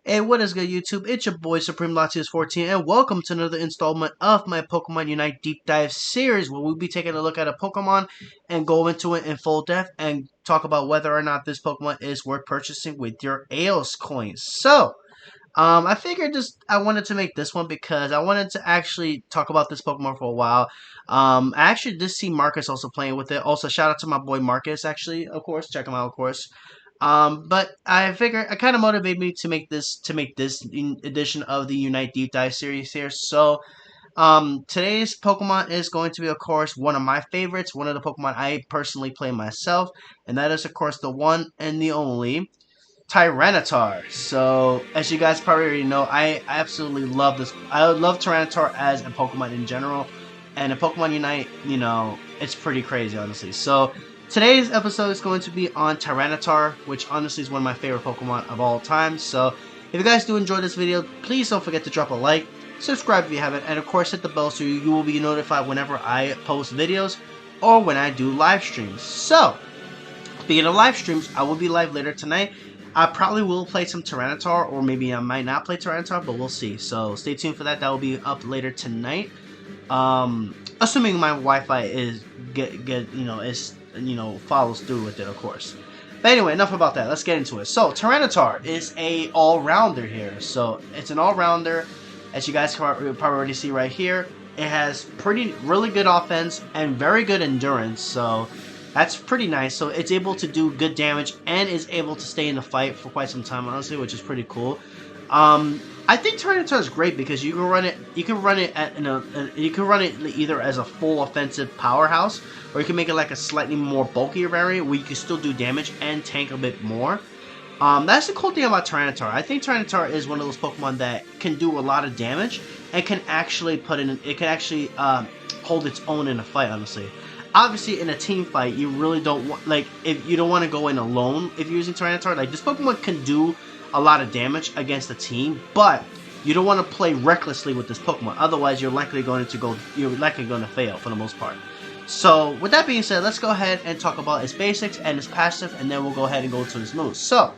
Hey, what is good, YouTube? It's your boy Supreme Latias 14, and welcome to another installment of my Pokemon Unite Deep Dive series, where we'll be taking a look at a Pokemon and go into it in full depth and talk about whether or not this Pokemon is worth purchasing with your Aeos coins. I figured I wanted to make this one because I wanted to actually talk about this Pokemon for a while. I actually did see Marcus also playing with it. Also, shout out to my boy Marcus, actually, of course. Check him out, of course. But I figured it kind of motivated me to make this edition of the Unite Deep Dive series here. Today's Pokemon is going to be, of course, one of my favorites, one of the Pokemon I personally play myself, and that is, of course, the one and the only Tyranitar. So, as you guys probably already know, I absolutely love this. I love Tyranitar as a Pokemon in general, and in Pokemon Unite, it's pretty crazy, honestly. So, today's episode is going to be on Tyranitar, which honestly is one of my favorite Pokemon of all time. So, if you guys do enjoy this video, please don't forget to drop a like, subscribe if you haven't, and of course hit the bell so you will be notified whenever I post videos or when I do live streams. So, speaking of live streams, I will be live later tonight. I probably will play some Tyranitar, or maybe I might not play Tyranitar, but we'll see. So stay tuned for that. That will be up later tonight. Assuming my Wi-Fi is follows through with it, of course. But anyway, enough about that. Let's get into it. So Tyranitar is a all-rounder here. So it's an all-rounder, as you guys can probably already see right here. It has really good offense and very good endurance. So that's pretty nice. So it's able to do good damage and is able to stay in the fight for quite some time, honestly, which is pretty cool. I think Tyranitar is great because you can run it. You can run it either as a full offensive powerhouse, or you can make it like a slightly more bulkier variant where you can still do damage and tank a bit more. That's the cool thing about Tyranitar. I think Tyranitar is one of those Pokemon that can do a lot of damage and can actually hold its own in a fight, honestly. Obviously, in a team fight, you really don't want, if you don't want to go in alone if you're using Tyranitar. Like, this Pokemon can do a lot of damage against a team, but you don't want to play recklessly with this Pokemon. Otherwise, you're likely going to fail for the most part. So, with that being said, let's go ahead and talk about its basics and its passive, and then we'll go ahead and go to its moves. So,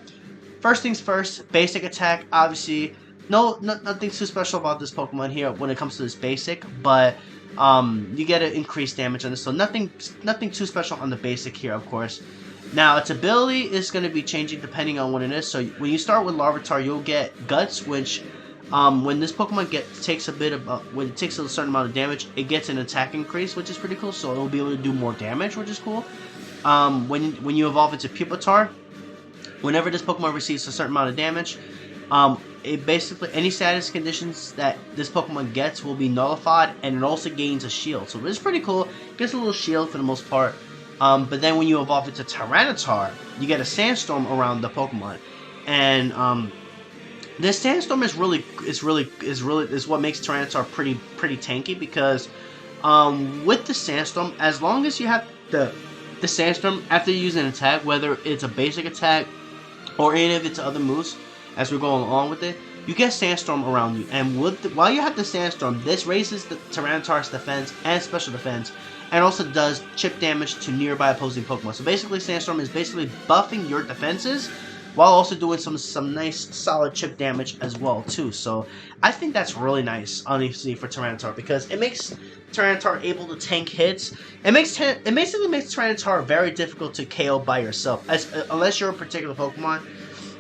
first things first, basic attack. Obviously, nothing too special about this Pokemon here when it comes to this basic, but you get an increased damage on this, so nothing too special on the basic here, of course. Now, its ability is going to be changing depending on what it is. So when you start with Larvitar, you'll get Guts, which when this Pokemon takes a certain amount of damage, it gets an attack increase, which is pretty cool. So it'll be able to do more damage, which is cool. When you evolve into Pupitar, whenever this Pokemon receives a certain amount of damage, it basically, any status conditions that this Pokemon gets will be nullified, and it also gains a shield. So it's pretty cool. It gets a little shield for the most part. But then when you evolve into Tyranitar, you get a Sandstorm around the Pokemon, and this Sandstorm is what makes Tyranitar pretty tanky, because with the Sandstorm, as long as you have the Sandstorm after you use an attack, whether it's a basic attack or any of its other moves, as we're going along with it, you get Sandstorm around you, and while you have the Sandstorm, this raises the Tyranitar's defense and special defense, and also does chip damage to nearby opposing Pokemon. So basically, Sandstorm is basically buffing your defenses while also doing some nice solid chip damage as well too. So I think that's really nice, honestly, for Tyranitar, because it makes Tyranitar able to tank hits. It basically makes Tyranitar very difficult to KO by yourself, unless you're a particular Pokemon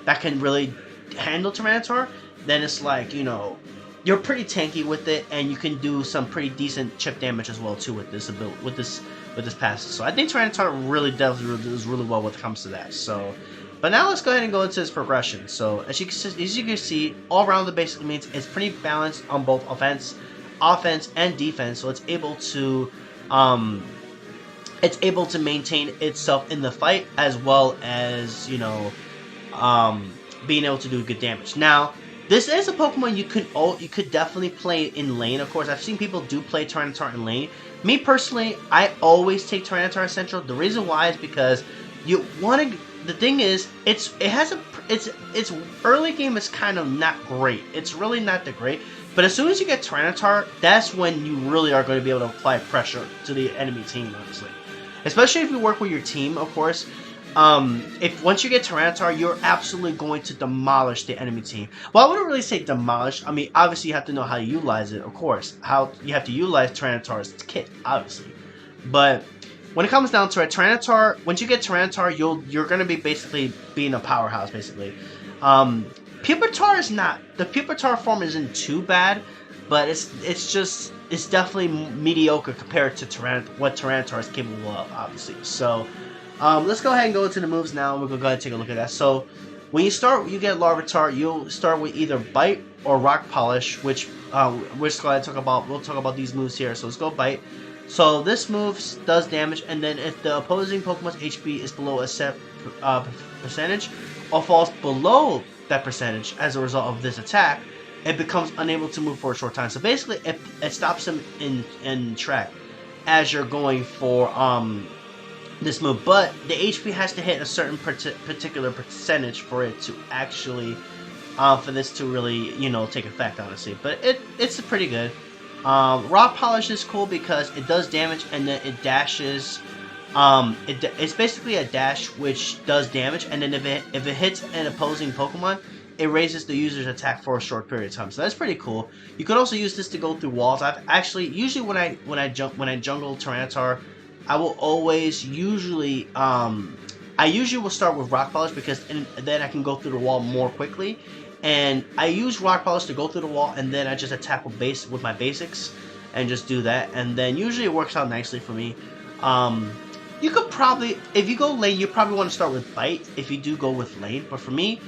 that can really handle Tyranitar. Then it's like, you're pretty tanky with it, and you can do some pretty decent chip damage as well too with this passive. So I think Tyranitar really does really well when it comes to that. So, but now let's go ahead and go into its progression. So as you can see, all around the basically means it's pretty balanced on both offense and defense. So it's able to maintain itself in the fight, as well as being able to do good damage. Now, this is a Pokemon you could definitely play in lane. Of course, I've seen people do play Tyranitar in lane. Me personally, I always take Tyranitar Central. The reason why is because you want to. The thing is, its early game is kind of not great. It's really not that great. But as soon as you get Tyranitar, that's when you really are going to be able to apply pressure to the enemy team, honestly. Especially if you work with your team, of course. if once you get Tyranitar, you're absolutely going to demolish the enemy team. Well, I wouldn't really say demolish. I mean, obviously you have to know how to utilize it, of course. How you have to utilize Tyranitar's kit, obviously. But when it comes down to it, Tyranitar, once you get Tyranitar, you're gonna be basically being a powerhouse, basically. Pupitar is not, the Pupitar form isn't too bad, but it's definitely mediocre compared to what Tyranitar is capable of, obviously. So let's go ahead and go into the moves now. We're gonna go ahead and take a look at that. So when you start, you get Larvitar. You'll start with either Bite or Rock Polish, which we're just going to talk about. We'll talk about these moves here. So let's go Bite. So this move does damage, and then if the opposing Pokemon's HP is below a set percentage or falls below that percentage as a result of this attack, it becomes unable to move for a short time. So basically, it stops him in track as you're going for this move. But the HP has to hit a certain particular percentage for it to actually, for this to really, you know, take effect, honestly. But it's pretty good. Rock Polish is cool because it does damage and then it dashes. It's basically a dash which does damage, and then if it hits an opposing Pokemon, it raises the user's attack for a short period of time. So that's pretty cool. You could also use this to go through walls. I've actually usually when I jungle Tyranitar, I will always usually I usually will start with Rock Polish because then I can go through the wall more quickly. And I use Rock Polish to go through the wall, and then I just attack with my basics and just do that. And then usually it works out nicely for me. You could probably, if you go lane, you probably want to start with Bite if you do go with lane. But for me,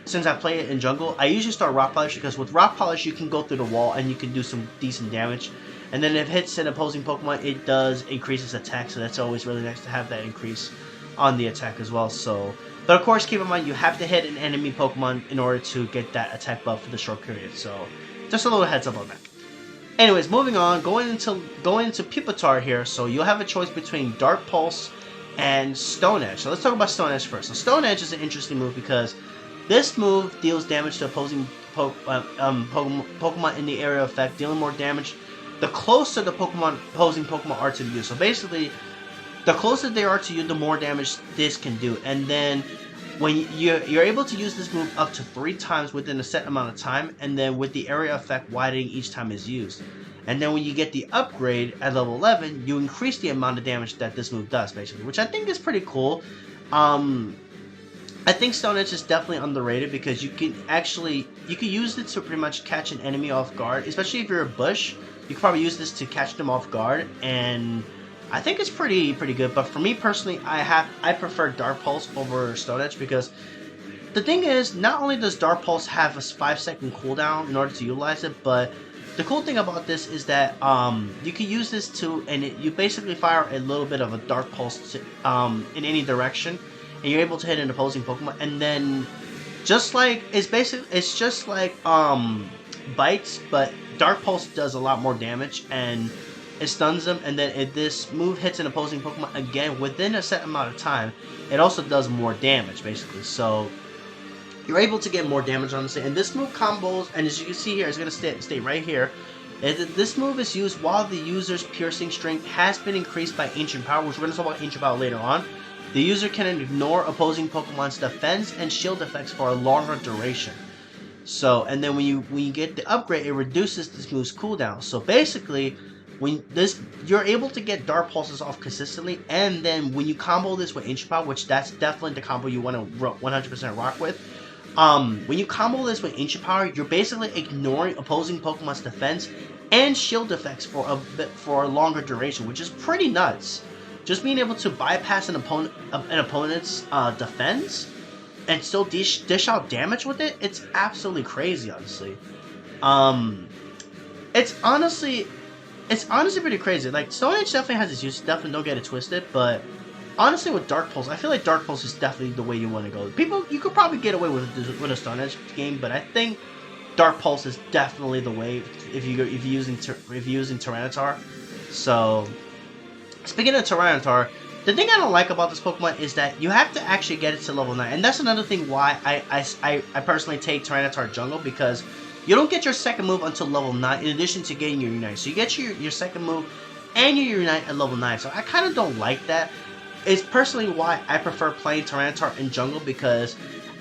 since I play it in jungle, I usually start Rock Polish because with Rock Polish you can go through the wall and you can do some decent damage. And then if it hits an opposing Pokemon, it does increase its attack, so that's always really nice to have that increase on the attack as well. So, but of course, keep in mind you have to hit an enemy Pokemon in order to get that attack buff for the short period. So, just a little heads up on that. Anyways, moving on, going into Pupitar here. So you'll have a choice between Dark Pulse and Stone Edge. So let's talk about Stone Edge first. So Stone Edge is an interesting move because this move deals damage to opposing Pokemon in the area of effect, dealing more damage the closer the opposing Pokemon are to you. So basically, the closer they are to you, the more damage this can do. And then when you're able to use this move up to 3 times within a set amount of time, and then with the area effect widening each time it's used. And then when you get the upgrade at level 11, you increase the amount of damage that this move does, basically, which I think is pretty cool. I think Stone Edge is definitely underrated because you can use it to pretty much catch an enemy off guard, especially if you're a bush. You can probably use this to catch them off guard, and I think it's pretty good. But for me personally, I prefer Dark Pulse over Stone Edge because the thing is, not only does Dark Pulse have a 5-second cooldown in order to utilize it, but the cool thing about this is that you can use this you basically fire a little bit of a Dark Pulse in any direction, and you're able to hit an opposing Pokemon, and then it's just like Bites, but Dark Pulse does a lot more damage and it stuns them, and then if this move hits an opposing Pokemon again within a set amount of time, it also does more damage, basically. So you're able to get more damage on this, and this move combos, and as you can see here, it's going to stay right here. This move is used while the user's piercing strength has been increased by Ancient Power, which we're going to talk about Ancient Power later on. The user can ignore opposing Pokemon's defense and shield effects for a longer duration. So, and then when you get the upgrade, it reduces this move's cooldown. So basically, you're able to get Dark Pulses off consistently, and then when you combo this with Ancient Power, which that's definitely the combo you want to 100% rock with. When you combo this with Ancient Power, you're basically ignoring opposing Pokemon's defense and shield effects for a longer duration, which is pretty nuts. Just being able to bypass an opponent's defense and still dish out damage with it, it's absolutely crazy, honestly. It's honestly pretty crazy. Like, Stone Edge definitely has its use, definitely don't get it twisted, but honestly with Dark Pulse, I feel like Dark Pulse is definitely the way you want to go. You could probably get away with a Stone Edge game, but I think Dark Pulse is definitely the way if you're using Tyranitar. So, speaking of Tyranitar, the thing I don't like about this Pokemon is that you have to actually get it to level 9. And that's another thing why I personally take Tyranitar Jungle, because you don't get your second move until level 9 in addition to getting your Unite. So you get your second move and your Unite at level 9. So I kind of don't like that. it's personally why I prefer playing Tyranitar in jungle, because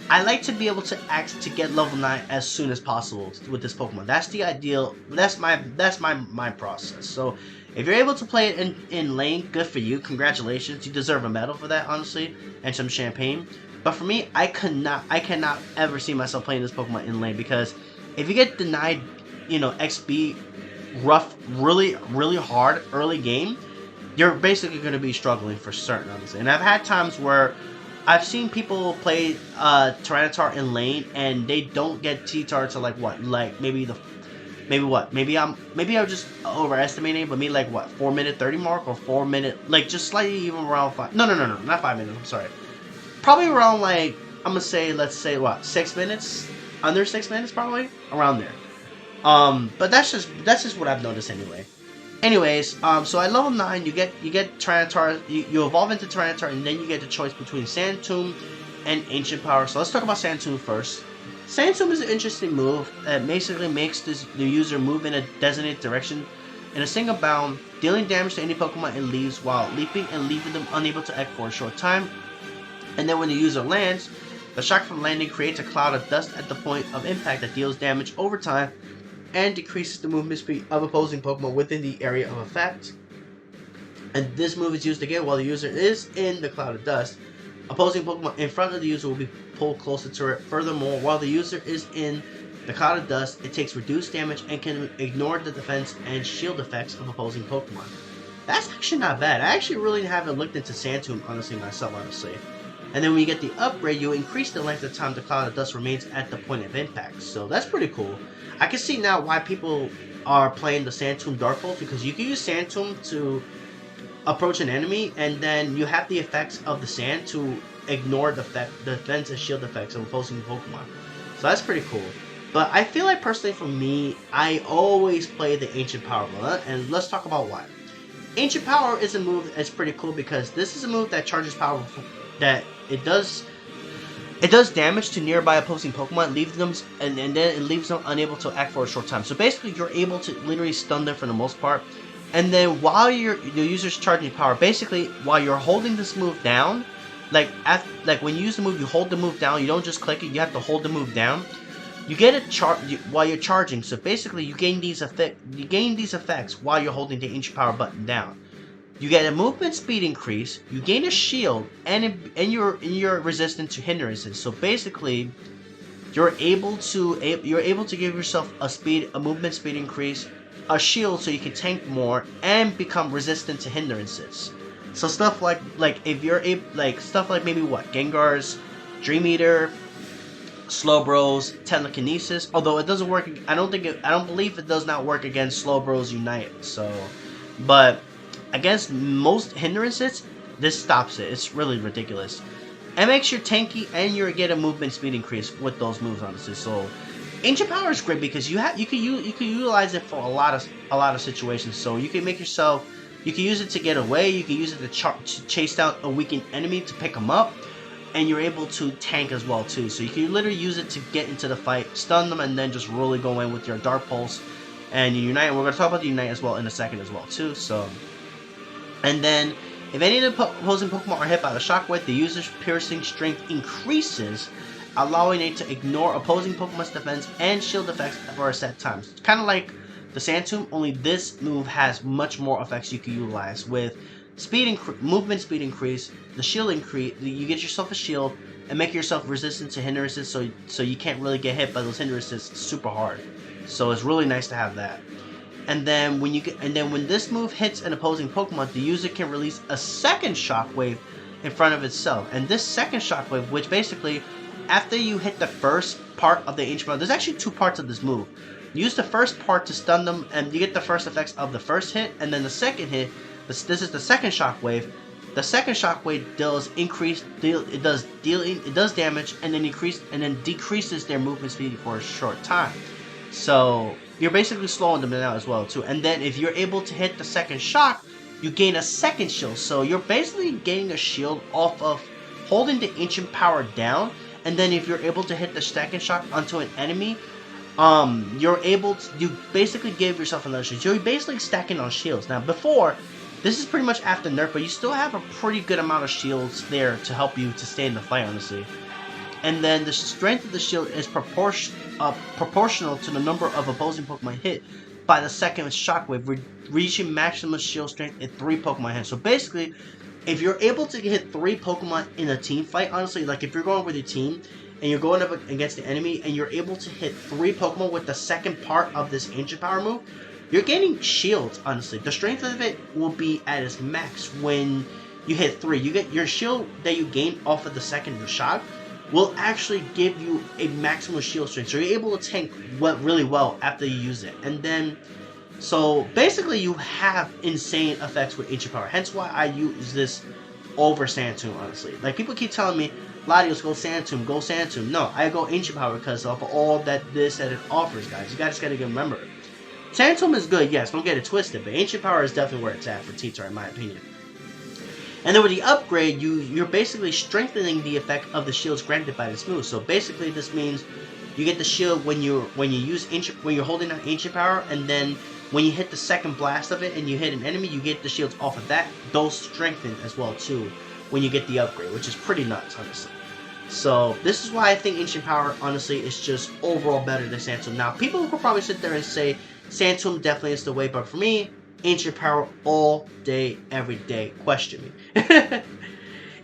I like to be able to act to get level 9 as soon as possible with this Pokemon. That's the ideal. That's my process. So if you're able to play it in lane, good for you. Congratulations. You deserve a medal for that, honestly, and some champagne. But for me, I cannot ever see myself playing this Pokemon in lane, because if you get denied, you know, XP rough, really hard early game, you're basically going to be struggling for certain, honestly. And I've had times where I've seen people play Tyranitar in lane and they don't get T-Tar to like what, like maybe I'm just overestimating, but maybe like what, 4-minute 30 mark, or 4-minute, like just slightly even around 5. No, not 5 minutes. I'm sorry. Probably around like, I'm gonna say, let's say what, 6 minutes, under 6 minutes, probably around there. But that's just what I've noticed anyway. Anyways, so at level 9, you get Tyranitar, you evolve into Tyranitar, and then you get the choice between Sand Tomb and Ancient Power. So let's talk about Sand Tomb first. Sand Tomb is an interesting move that basically makes the user move in a designated direction in a single bound, dealing damage to any Pokemon it leaves while leaping and leaving them unable to act for a short time. And then when the user lands, the shock from landing creates a cloud of dust at the point of impact that deals damage over time and decreases the movement speed of opposing Pokemon within the area of effect. And this move is used again while the user is in the cloud of dust. Opposing Pokemon in front of the user will be pulled closer to it. Furthermore, while the user is in the cloud of dust, it takes reduced damage and can ignore the defense and shield effects of opposing Pokemon. That's actually not bad. I actually really haven't looked into Sand Tomb honestly. And then when you get the upgrade, you increase the length of time the cloud of dust remains at the point of impact. So that's pretty cool. I can see now why people are playing the Sand Tomb Dark Bolt, because you can use Sand Tomb to approach an enemy, and then you have the effects of the sand to ignore the defense and shield effects of opposing Pokemon. So that's pretty cool. But I feel like personally for me, I always play the Ancient Power Bullet, and let's talk about why. Ancient Power is a move that's pretty cool because this is a move that charges power, that it does damage to nearby opposing Pokemon, leaves them, and then it leaves them unable to act for a short time. So basically, you're able to literally stun them for the most part. And then while the user's charging power, basically while you're holding this move down, like when you use the move, you hold the move down. You don't just click it; you have to hold the move down. You get a while you're charging. So basically, you gain these effects while you're holding the Ancient Power button down. You get a movement speed increase, you gain a shield, and you're resistant to hindrances. So basically, you're able to give yourself a movement speed increase, a shield so you can tank more, and become resistant to hindrances. So stuff like if you're stuff like maybe what, Gengar's Dream Eater, Slowbro's Telekinesis. Although it doesn't work, I don't believe it does not work against Slowbro's Unite. So, but against most hindrances, this stops it. It's really ridiculous. It makes you tanky, and you get a movement speed increase with those moves, honestly. So, Ancient Power is great because you can utilize it for a lot of situations. So you can use it to get away. You can use it to chase down a weakened enemy to pick them up, and you're able to tank as well too. So you can literally use it to get into the fight, stun them, and then just really go in with your Dark Pulse and your Unite. And we're gonna talk about the Unite as well in a second as well too. So. And then, if any of the opposing Pokemon are hit by the Shockwave, the user's piercing strength increases, allowing it to ignore opposing Pokemon's defense and shield effects for a set time. Kind of like the Sand Tomb, only this move has much more effects you can utilize. With movement speed increase, the shield increase, you get yourself a shield and make yourself resistant to hindrances, so you can't really get hit by those hindrances super hard. So it's really nice to have that. And then when this move hits an opposing Pokemon, the user can release a second Shockwave in front of itself. And this second Shockwave, which basically, after you hit the first part of the Ancient Power, there's actually two parts of this move. You use the first part to stun them, and you get the first effects of the first hit, and then the second hit, this is the second Shockwave. The second Shockwave does damage, and then decreases their movement speed for a short time. So you're basically slowing them down as well too. And then if you're able to hit the second shock, you gain a second shield. So you're basically gaining a shield off of holding the Ancient Power down. And then if you're able to hit the second shock onto an enemy, you basically give yourself another shield. You're basically stacking on shields. Now before, This is pretty much after nerf, but you still have a pretty good amount of shields there to help you to stay in the fight, honestly. And then the strength of the shield is proportional to the number of opposing Pokemon hit by the second shockwave, reaching maximum shield strength in 3 Pokemon hits. So basically, if you're able to hit 3 Pokemon in a team fight, honestly, like if you're going with your team and you're going up against the enemy and you're able to hit 3 Pokemon with the second part of this Ancient Power move, you're gaining shields, honestly. The strength of it will be at its max when you hit 3. You get your shield that you gain off of the second shock will actually give you a maximum shield strength. So you're able to tank really well after you use it. And then, so basically you have insane effects with Ancient Power. Hence why I use this over Sand Tomb, honestly. Like people keep telling me, Latios, go Sand Tomb, go Sand Tomb. No, I go Ancient Power because of all that it offers, guys. You guys gotta remember. Sand Tomb is good, yes, don't get it twisted, but Ancient Power is definitely where it's at for Tyranitar, in my opinion. And then with the upgrade, you're basically strengthening the effect of the shields granted by this move. So basically, this means you get the shield when you're holding an Ancient Power, and then when you hit the second blast of it and you hit an enemy, you get the shields off of that. Those strengthen as well too when you get the upgrade, which is pretty nuts, honestly. So this is why I think Ancient Power, honestly, is just overall better than Sand Tomb. Now, people will probably sit there and say Sand Tomb definitely is the way, but for me, Ancient Power all day, every day. Question me.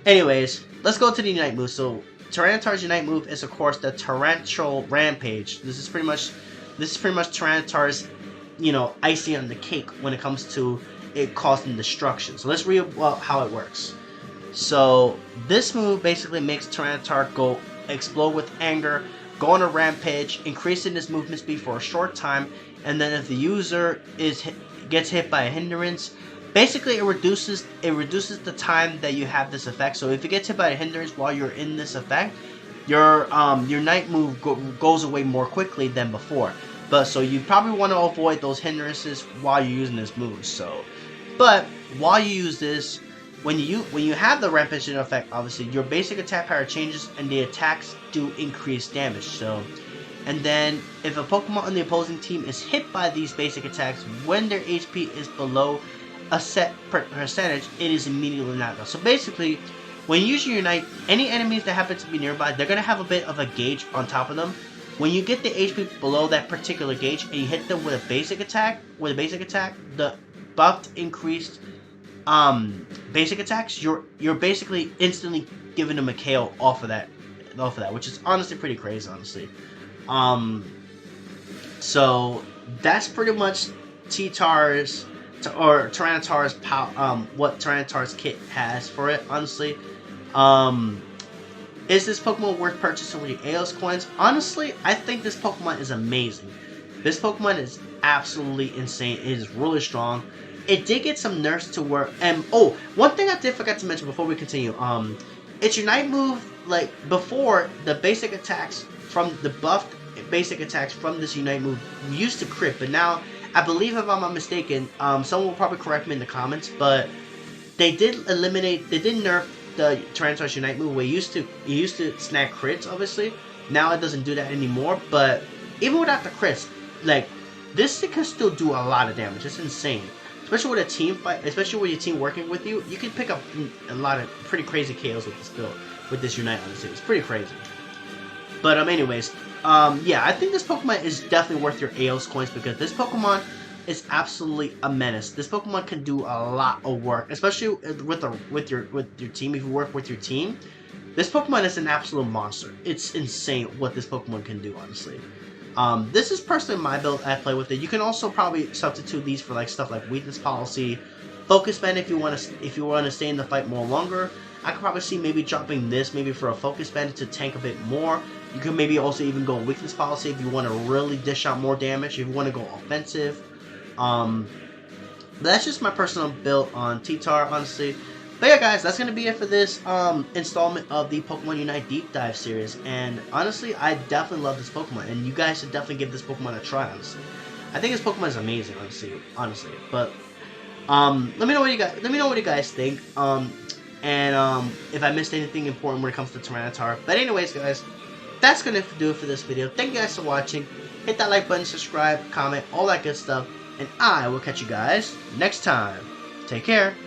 Anyways, let's go to the Unite move. So Tyranitar's Unite move is, of course, the Torrential Rampage. This is pretty much Tyranitar's, icing on the cake when it comes to it causing destruction. So let's read how it works. So this move basically makes Tyranitar go explode with anger, go on a rampage, increasing his movement speed for a short time, and then if the user gets hit by a hindrance, basically it reduces the time that you have this effect. So if you get hit by a hindrance while you're in this effect, your night move goes away more quickly than before. But so you probably want to avoid those hindrances while you're using this move. So, but while you use this, when you have the rampage effect, obviously your basic attack power changes and the attacks do increase damage. So. And then, if a Pokemon on the opposing team is hit by these basic attacks, when their HP is below a set percentage, it is immediately knocked out. So basically, when you use your Unite, any enemies that happen to be nearby, they're going to have a bit of a gauge on top of them. When you get the HP below that particular gauge, and you hit them with a basic attack, the buffed, increased basic attacks, you're basically instantly giving them a KO off of that, which is honestly pretty crazy, honestly. So that's pretty much Tyranitar's what Tyranitar's kit has for it, honestly. Is this Pokemon worth purchasing with your AOS coins? Honestly, I think this Pokemon is amazing. This Pokemon is absolutely insane. It is really strong. It did get some nerfs to where, and oh, one thing I did forget to mention before we continue, its Unite move, like before, the basic attacks from the buffed basic attacks from this Unite move used to crit, but now I believe, if I'm not mistaken, someone will probably correct me in the comments, but they did nerf the Tyranitar's Unite move where it used to snag crits, obviously. Now it doesn't do that anymore, but even without the crits, like, this thing can still do a lot of damage. It's insane. Especially with a team fight, especially with your team working with you, you can pick up a lot of pretty crazy KOs with this build, with this Unite, honestly. It's pretty crazy. But, anyways, yeah, I think this Pokemon is definitely worth your AOS coins because this Pokemon is absolutely a menace. This Pokemon can do a lot of work, especially with your team. If you work with your team, this Pokemon is an absolute monster. It's insane what this Pokemon can do, honestly. This is personally my build. I play with it. You can also probably substitute these for like stuff like weakness policy, focus band if you want to stay in the fight more longer. I could probably see maybe dropping this maybe for a focus band to tank a bit more. You can maybe also even go weakness policy if you want to really dish out more damage. If you want to go offensive. But that's just my personal build on Tyranitar, honestly. But yeah, guys, that's gonna be it for this installment of the Pokemon Unite Deep Dive series. And honestly, I definitely love this Pokemon, and you guys should definitely give this Pokemon a try. Honestly, I think this Pokemon is amazing. Honestly. But let me know what you guys think. And if I missed anything important when it comes to Tyranitar. But anyways, guys, that's gonna do it for this video. Thank you guys for watching. Hit that like button, subscribe, comment, all that good stuff. And I will catch you guys next time. Take care.